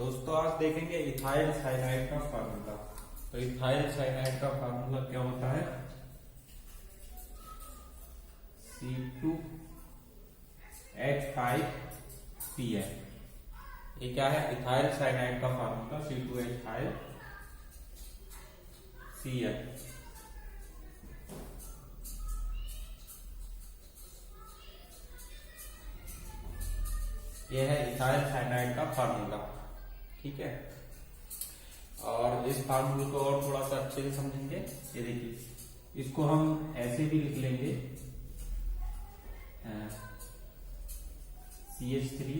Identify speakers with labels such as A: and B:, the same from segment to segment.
A: दोस्तों आज देखेंगे इथाइल साइनाइड का फार्मूला। तो इथाइल साइनाइड का फार्मूला क्या होता है? C2H5Cl। ये क्या है? इथाइल साइनाइड का फार्मूला C2H5Cl। यह है इथाइल साइनाइड का फार्मूला। ठीक है, और इस फार्मूले को और थोड़ा सा अच्छे से समझेंगे। ये देखिए, इसको हम ऐसे भी लिख लेंगे CH3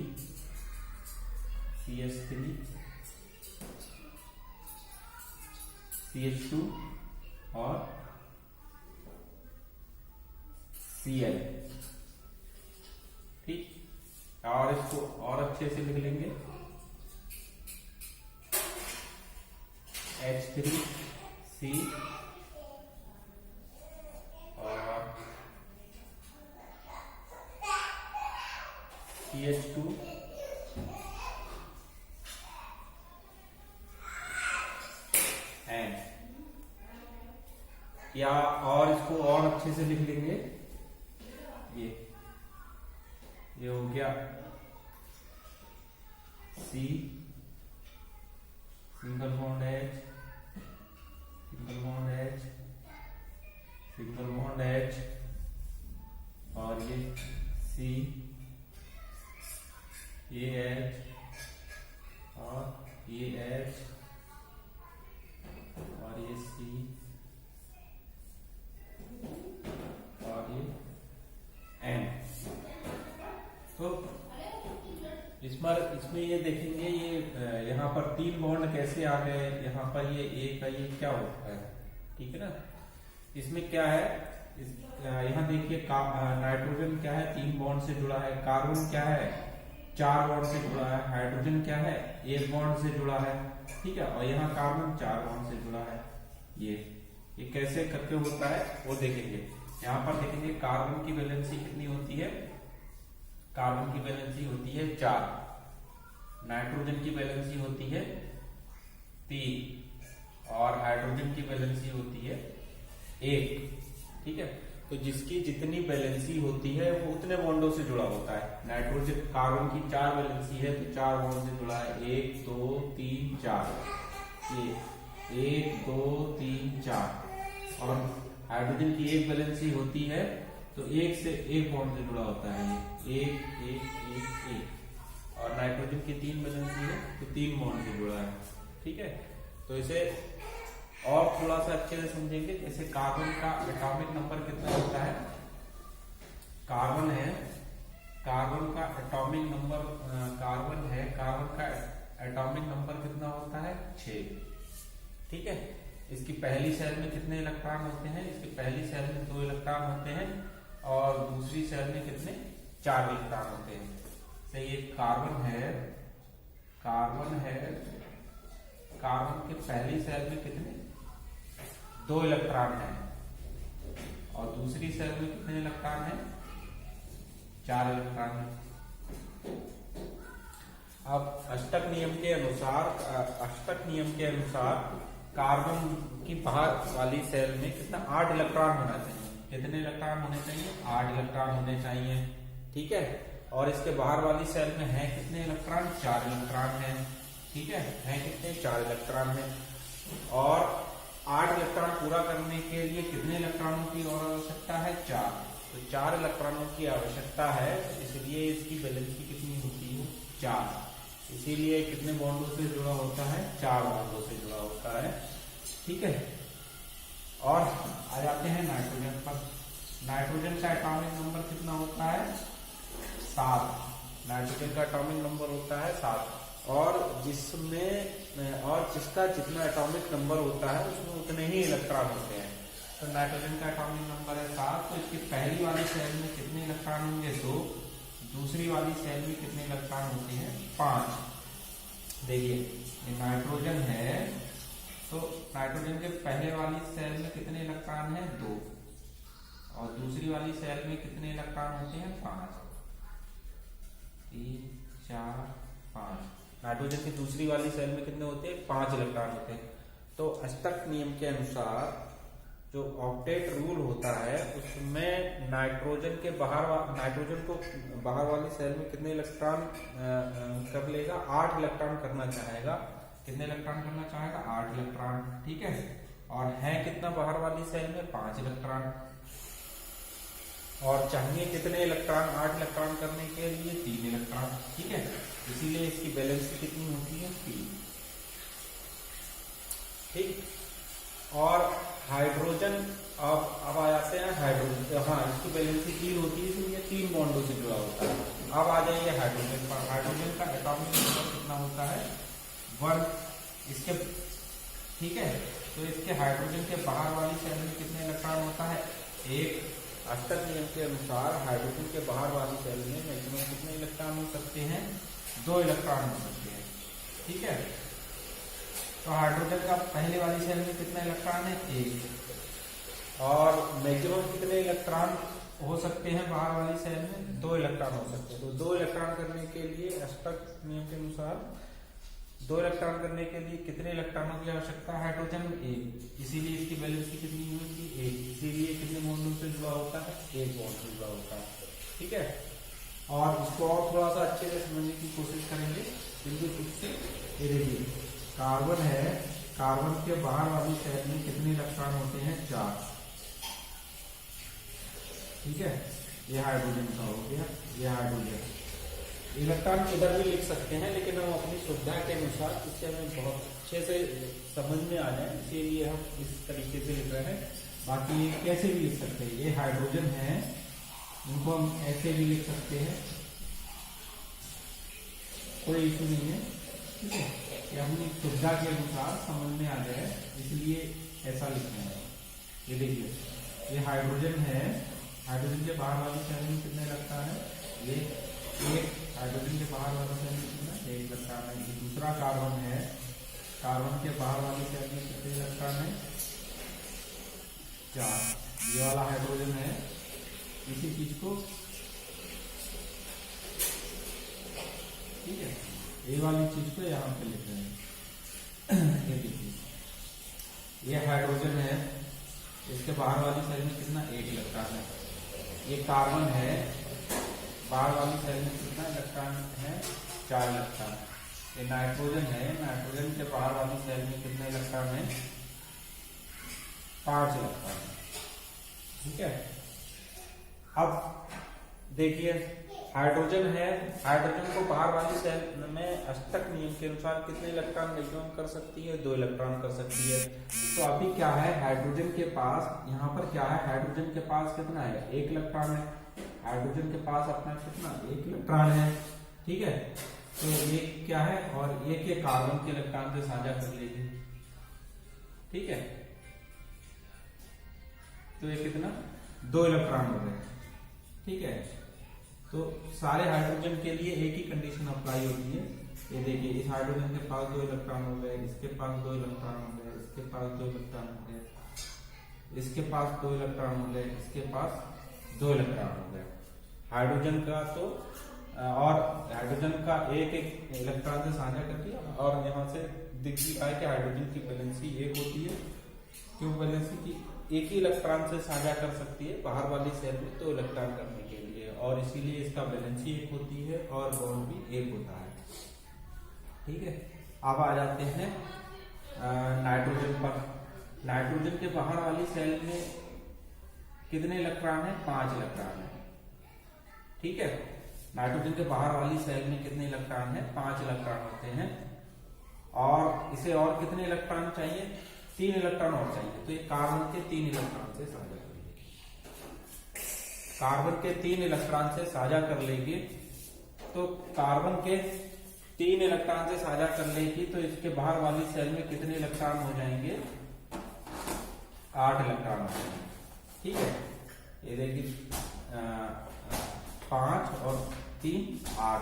A: CH2 और Cl। ठीक, और इसको और अच्छे से लिख लेंगे H3C और CH2 एंड, या और इसको और अच्छे से लिख लेंगे। ये हो गया C single bond H single bond H single bond H और ये C ये H और ये H और ये C और ये N। तो इसमें ये देखेंगे, ये यहाँ पर 3 बॉन्ड कैसे आ गए। यहाँ पर ये एक का ये क्या होता है, ठीक है ना। इसमें क्या है, यहाँ देखिए नाइट्रोजन क्या है, 3 बॉन्ड से जुड़ा है। कार्बन क्या है, 4 बॉन्ड से जुड़ा है। हाइड्रोजन क्या है, 1 बॉन्ड से जुड़ा है। ठीक है, और यहाँ कार्बन 4 बॉन्ड से जुड़ा है। ये कैसे करके होता है वो देखेंगे। यहाँ पर देखेंगे कार्बन की वैलेंसी कितनी होती है। कार्बन की वैलेंसी होती है 4, नाइट्रोजन की वैलेंसी होती है 3 और हाइड्रोजन की वैलेंसी होती है 1। ठीक है, तो जिसकी जितनी वैलेंसी होती है वो उतने बॉन्डों से जुड़ा होता है। नाइट्रोजन कार्बन की 4 वैलेंसी है तो 4 बॉन्ड से जुड़ा है, 1 2 3 4। ये 1 2 3 4। और हाइड्रोजन की 1 वैलेंसी होती है तो 1 से 1 बॉन्ड से जुड़ा होता है, ये 1 1 1 1। और नाइट्रोजन की 3 वैलेंसी है तो 3 बॉन्ड से जुड़ा है। ठीक है, तो इसे और थोड़ा सा अच्छे से समझेंगे। जैसे कार्बन का एटॉमिक नंबर कितना होता है, कार्बन का एटॉमिक नंबर कार्बन का एटॉमिक नंबर कितना होता है 6। ठीक है, इसकी पहली सेल में कितने इलेक्ट्रॉन होते हैं, इसकी पहली सेल में 2 इलेक्ट्रॉन होते हैं और दूसरी सेल में कितने 4 इलेक्ट्रॉन होते हैं। तो ये कार्बन है, कार्बन के पहली सेल में कितने 2 इलेक्ट्रॉन है और दूसरी सेल में कितने इलेक्ट्रॉन है 4 इलेक्ट्रॉन है। अब अष्टक नियम के अनुसार कार्बन की बाहर वाली सेल में कितना 8 इलेक्ट्रॉन होना चाहिए। कितने इलेक्ट्रॉन होने चाहिए, 8 इलेक्ट्रॉन होने चाहिए। ठीक है, और इसके बाहर वाली सेल में है कितने इलेक्ट्रॉन, 4 इलेक्ट्रॉन है। ठीक है कितने 4 इलेक्ट्रॉन है। और 8 इलेक्ट्रॉन पूरा करने के लिए कितने इलेक्ट्रॉनों की और आवश्यकता है, 4। तो 4 इलेक्ट्रॉनों की आवश्यकता है, इसलिए इसकी वैलेंसी कितनी होती है 4। इसीलिए कितने बॉन्डों से जुड़ा होता है, 4 बॉन्डों से जुड़ा होता है। ठीक है, और आ जाते हैं नाइट्रोजन पर। नाइट्रोजन का एटॉमिक नंबर कितना होता है 7। नाइट्रोजन का एटॉमिक नंबर होता है 7 और जिसका जितना एटॉमिक नंबर होता है उसमें उतने ही इलेक्ट्रॉन होते हैं। तो नाइट्रोजन का एटॉमिक नंबर है 7। तो इसकी पहली वाली सेल में कितने इलेक्ट्रॉन होंगे 2, दूसरी वाली सेल में कितने इलेक्ट्रॉन होते हैं 5। देखिए ये नाइट्रोजन है, तो नाइट्रोजन के पहले वाली सेल में कितने इलेक्ट्रॉन है 2 और दूसरी वाली सेल में कितने इलेक्ट्रॉन होते हैं 5। 3 4 5। नाइट्रोजन की दूसरी वाली सेल में कितने होते हैं? 5 इलेक्ट्रॉन होते हैं। तो अष्टक नियम के अनुसार जो ऑक्टेट रूल होता है उसमें नाइट्रोजन को बाहर वाली सेल में कितने इलेक्ट्रॉन कर लेगा? 8 इलेक्ट्रॉन करना चाहेगा। कितने इलेक्ट्रॉन करना चाहेगा? 8 इलेक्ट्रॉन। ठीक है, और है कितना बाहर वाली सेल में? 5 इलेक्ट्रॉन। और चाहिए कितने इलेक्ट्रॉन? 8 इलेक्ट्रॉन करने के लिए 3 इलेक्ट्रॉन। ठीक है, इसीलिए इसकी वैलेंसी कितनी होती है? 3। ठीक, और हाइड्रोजन अब आ जाते हैं हाइड्रोजन। हाँ, इसकी वैलेंसी 3 होती है, इसलिए 3 बॉन्डों से जुड़ा होता है। अब आ जाइए हाइड्रोजन पर। हाइड्रोजन का एटॉमिक नंबर कितना होता है? 1। इसके ठीक है, तो इसके हाइड्रोजन के बाहर वाली सेल में कितने इलेक्ट्रॉन होता है? 1। अष्टक नियम के अनुसार हाइड्रोजन के बाहर वाली सेल में मैक्सिमम कितने इलेक्ट्रॉन हो सकते हैं? 2 इलेक्ट्रॉन हो सकते हैं। ठीक है, तो हाइड्रोजन का पहले वाली सेल में कितने इलेक्ट्रॉन है? 1। और मैक्सिमम कितने इलेक्ट्रॉन हो सकते हैं बाहर वाली सेल में? 2 इलेक्ट्रॉन हो सकते हैं। तो 2 इलेक्ट्रॉन करने के लिए अष्टक नियम के अनुसार 2 इलेक्ट्रॉन करने के लिए कितने इलेक्ट्रॉनों की आवश्यकता है? हाइड्रोजन में 1, इसीलिए इसकी वैलेंसी कितनी होगी? 1। इसीलिए कितने बॉन्डों से जुड़ा होता है? 1 बॉन्ड से जुड़ा होता है। ठीक है, और इसको और थोड़ा सा अच्छे से समझने की कोशिश करेंगे। बिल्कुल खुद से ये देखिए, कार्बन है, कार्बन के बाहर वाली सेल में कितने इलेक्ट्रॉन होते हैं? 4। ठीक है, ये हाइड्रोजन का हो गया, ये हाइड्रोजन। इलेक्ट्रॉन इधर भी लिख सकते हैं, लेकिन हम अपनी सुविधा के अनुसार इससे हमें बहुत अच्छे से समझ में आ जाए इसीलिए हम इस तरीके से लिख रहे हैं। बाकी ये कैसे भी लिख सकते हैं, ये हाइड्रोजन है, इनको हम ऐसे भी लिख सकते हैं, कोई इशू नहीं है। ठीक है, ये अपनी सुविधा के अनुसार समझ में आ जाए इसलिए ऐसा लिखना है। ये देखिए, ये हाइड्रोजन है, हाइड्रोजन के बाहर वाली सेल में कितने इलेक्ट्रॉन है? ये 1। हाइड्रोजन के बाहर वाला सेल में कितना? 1 इलेक्ट्रॉन है। ये दूसरा कार्बन है, कार्बन के बाहर वाली सेल में कितने इलेक्ट्रॉन है? 4। ये वाला हाइड्रोजन है, इसी चीज को ठीक है, ये वाली चीज को यहाँ पे लिख रहे हैं। ये देखिए, ये हाइड्रोजन है, इसके बाहर वाली सेल में कितना? 1 इलेक्ट्रॉन है। ये कार्बन है, बाहर वाली सेल में कितना इलेक्ट्रॉन है? 4 इलेक्ट्रॉन। ये नाइट्रोजन है, नाइट्रोजन के बाहर वाली सेल में कितने इलेक्ट्रॉन है? 5 इलेक्ट्रॉन। ठीक है, अब देखिए हाइड्रोजन है, हाइड्रोजन को बाहर वाली सेल में अष्टक नियम के अनुसार कितने इलेक्ट्रॉन मैक्सिमम कर सकती है? 2 इलेक्ट्रॉन कर सकती है। तो अभी क्या है, हाइड्रोजन के पास यहाँ पर क्या है? हाइड्रोजन के पास कितना है? 1 इलेक्ट्रॉन है। हाइड्रोजन के पास अपना कितना? 1 इलेक्ट्रॉन है। ठीक है, तो ये क्या है? और ये के कार्बन के इलेक्ट्रॉन से साझा कर लेगी। ठीक है, तो ये कितना? 2 इलेक्ट्रॉन हो गए। ठीक है, तो सारे हाइड्रोजन के लिए एक ही कंडीशन अप्लाई होती है। ये देखिए, इस हाइड्रोजन के पास 2 इलेक्ट्रॉन हो गए, इसके पास 2 इलेक्ट्रॉन हो गए, इसके पास 2 इलेक्ट्रॉन हो गए, इसके पास 2 इलेक्ट्रॉन हो गए, इसके पास 2 इलेक्ट्रॉन हो गए। हाइड्रोजन का तो और हाइड्रोजन का एक इलेक्ट्रॉन से साझा कर दिया, और यहाँ से दिख भी रहा है कि हाइड्रोजन की वैलेंसी 1 होती है। क्यों वैलेंसी की? एक ही इलेक्ट्रॉन से साझा कर सकती है बाहर वाली सेल में 2 इलेक्ट्रॉन करने के लिए, और इसीलिए इसका वैलेंसी 1 होती है और बॉन्ड भी 1 होता है। ठीक है, अब आ जाते हैं नाइट्रोजन पर। नाइट्रोजन के बाहर वाली सेल में कितने इलेक्ट्रॉन है? 5 इलेक्ट्रॉन है। ठीक है, नाइट्रोजन के बाहर वाली सेल में कितने इलेक्ट्रॉन है? 5 इलेक्ट्रॉन होते हैं। और इसे और कितने इलेक्ट्रॉन चाहिए? 3 इलेक्ट्रॉन और चाहिए। तो ये कार्बन के 3 इलेक्ट्रॉन से साझा कर लेगी, कार्बन के 3 इलेक्ट्रॉन से साझा कर लेगी। तो कार्बन के 3 इलेक्ट्रॉन से साझा कर लेगी, तो इसके बाहर वाली सेल में कितने इलेक्ट्रॉन हो जाएंगे? 8 इलेक्ट्रॉन हो जाएंगे। ठीक है, ये देखिए 5 और 3 8।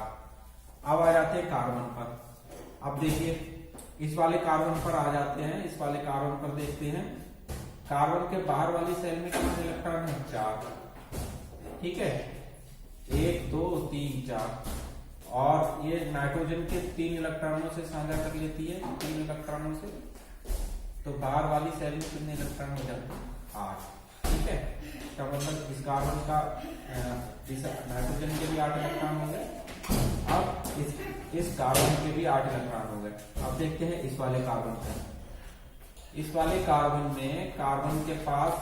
A: अब आ जाते हैं कार्बन पर। अब देखिए, इस वाले कार्बन पर आ जाते हैं, इस वाले कार्बन पर देखते हैं। कार्बन के बाहर वाली सेल में कितने इलेक्ट्रॉन है? 4। ठीक है, 1 2 3 4। और ये नाइट्रोजन के 3 इलेक्ट्रॉनों से साझा कर लेती है, 3 इलेक्ट्रॉनों से। तो बाहर वाली सेल में कितने इलेक्ट्रॉन हो जाते हैं? 8। ठीक है, इसका मतलब इस कार्बन का इस नाइट्रोजन के भी 8 इलेक्ट्रॉन हो गए। अब इस कार्बन के भी 8 इलेक्ट्रॉन हो गए। अब देखते हैं इस वाले कार्बन का। इस वाले कार्बन में कार्बन के पास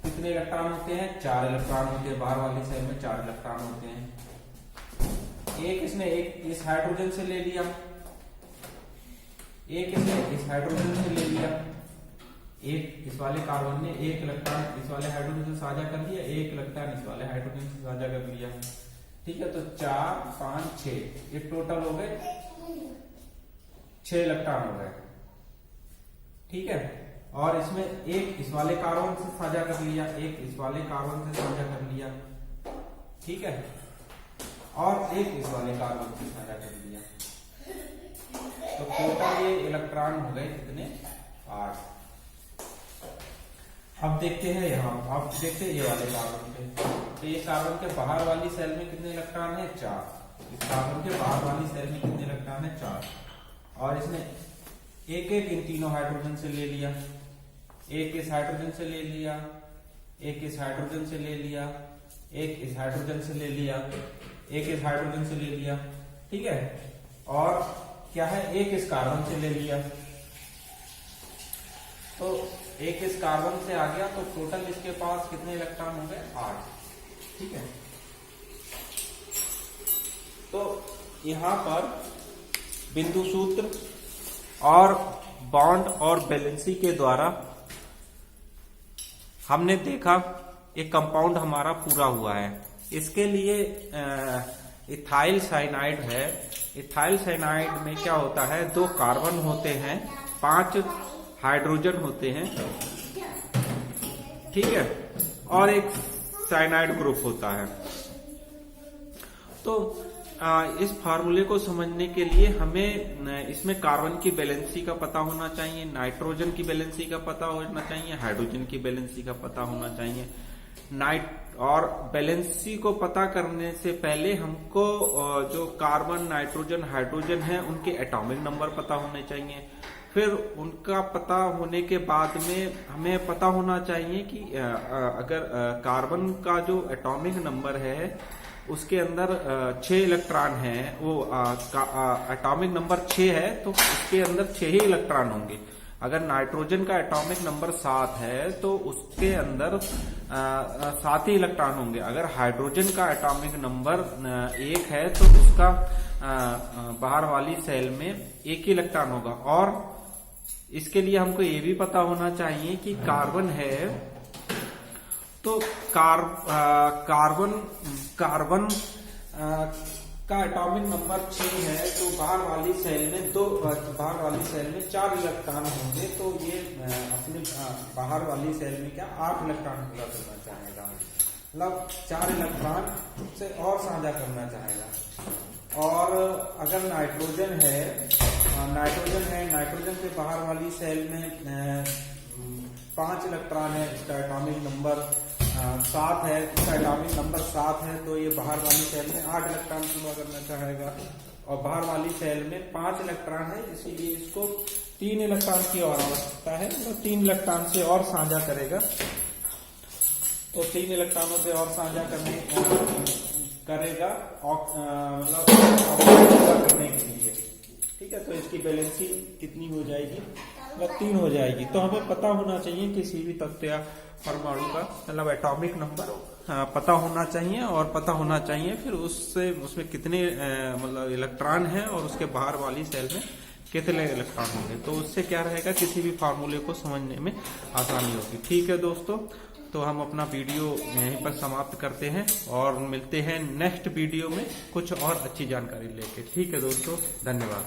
A: कितने इलेक्ट्रॉन होते हैं? 4 इलेक्ट्रॉन होते हैं। बाहर वाली सेल में 4 इलेक्ट्रॉन होते हैं। एक इसने एक इस हाइड्रोजन से ले लिया, एक इसने इस हाइड्रोजन से ले लिया, एक इस वाले कार्बन ने 1 इलेक्ट्रॉन इस वाले हाइड्रोजन से साझा कर लिया, 1 इलेक्ट्रॉन इस वाले हाइड्रोजन से साझा कर लिया। ठीक है, तो 4, 5, 6 ये टोटल हो गए 6 इलेक्ट्रॉन हो गए। ठीक है, और इसमें एक इस वाले कार्बन से साझा कर लिया, एक इस वाले कार्बन से साझा कर लिया। ठीक है, और एक इस वाले कार्बन से साझा कर लिया। तो टोटल ये इलेक्ट्रॉन हो गए कितने? 8। अब देखते हैं यहाँ, अब देखते हैं ये वाले कार्बन पे। तो ये कार्बन के बाहर वाली सेल में कितने इलेक्ट्रॉन है? 4। इस कार्बन के बाहर वाली सेल में कितने इलेक्ट्रॉन है? 4। और इसने एक एक इन तीनों हाइड्रोजन से ले लिया, एक इस हाइड्रोजन से ले लिया, एक इस हाइड्रोजन से ले लिया, एक इस हाइड्रोजन से ले लिया, एक इस हाइड्रोजन से ले लिया। ठीक है, और क्या है? एक इस कार्बन से ले लिया। तो एक इस कार्बन से आ गया, तो टोटल इसके पास कितने इलेक्ट्रॉन हो गए? 8। ठीक है, तो यहां पर बिंदु सूत्र और बॉन्ड और बैलेंसी के द्वारा हमने देखा एक कंपाउंड हमारा पूरा हुआ है। इसके लिए इथाइल साइनाइड है। इथाइल साइनाइड में क्या होता है? 2 कार्बन होते हैं, 5 हाइड्रोजन होते हैं। ठीक है, और एक साइनाइड ग्रुप होता है। तो इस फार्मूले को समझने के लिए हमें इसमें कार्बन की बैलेंसी का पता होना चाहिए, नाइट्रोजन की बैलेंसी का पता होना चाहिए, हाइड्रोजन की बैलेंसी का पता होना चाहिए। और बैलेंसी को पता करने से पहले हमको जो कार्बन, नाइट्रोजन, हाइड्रोजन है उनके एटॉमिक नंबर पता होने चाहिए। फिर उनका पता होने के बाद में हमें पता होना चाहिए कि अगर कार्बन का जो एटॉमिक नंबर है उसके अंदर 6 इलेक्ट्रॉन है, वो एटॉमिक नंबर 6 है, तो उसके अंदर 6 ही इलेक्ट्रॉन होंगे। अगर नाइट्रोजन का एटॉमिक नंबर 7 है तो उसके अंदर 7 ही इलेक्ट्रॉन होंगे। अगर हाइड्रोजन का एटॉमिक नंबर 1 है तो उसका बाहर वाली सेल में 1 ही इलेक्ट्रॉन होगा। और इसके लिए हमको ये भी पता होना चाहिए कि कार्बन है तो कार्बन का एटॉमिक नंबर 6 है, तो बाहर वाली सेल में 4 इलेक्ट्रॉन होंगे। तो ये अपने बाहर वाली सेल में क्या 8 इलेक्ट्रॉन पूरा करना चाहेगा, मतलब 4 इलेक्ट्रॉन से और साझा करना चाहेगा। और अगर नाइट्रोजन है, नाइट्रोजन से बाहर वाली सेल में 5 इलेक्ट्रॉन है, इसका एटॉमिक नंबर 7 है, इसका एटॉमिक नंबर 7 है, तो ये बाहर वाली सेल में 8 इलेक्ट्रॉन पूरा करना चाहेगा। और बाहर वाली सेल में 5 इलेक्ट्रॉन है, इसीलिए इसको 3 इलेक्ट्रॉन की और आवश्यकता है, तो 3 इलेक्ट्रॉन से और साझा करेगा। तो 3 इलेक्ट्रॉनों से और साझा करेगा मतलब करने के लिए। ठीक है, तो इसकी बैलेंसी कितनी हो जाएगी? मतलब 3 हो जाएगी। तो हमें पता होना चाहिए किसी भी तत्व या परमाणु का मतलब एटॉमिक नंबर पता होना चाहिए, और पता होना चाहिए फिर उसमें कितने मतलब इलेक्ट्रॉन हैं और उसके बाहर वाली सेल में कितने इलेक्ट्रॉन होंगे। तो उससे क्या रहेगा, किसी भी फार्मूले को समझने में आसानी होगी। ठीक है दोस्तों, तो हम अपना वीडियो यहीं पर समाप्त करते हैं और मिलते हैं नेक्स्ट वीडियो में कुछ और अच्छी जानकारी लेके। ठीक है दोस्तों, धन्यवाद।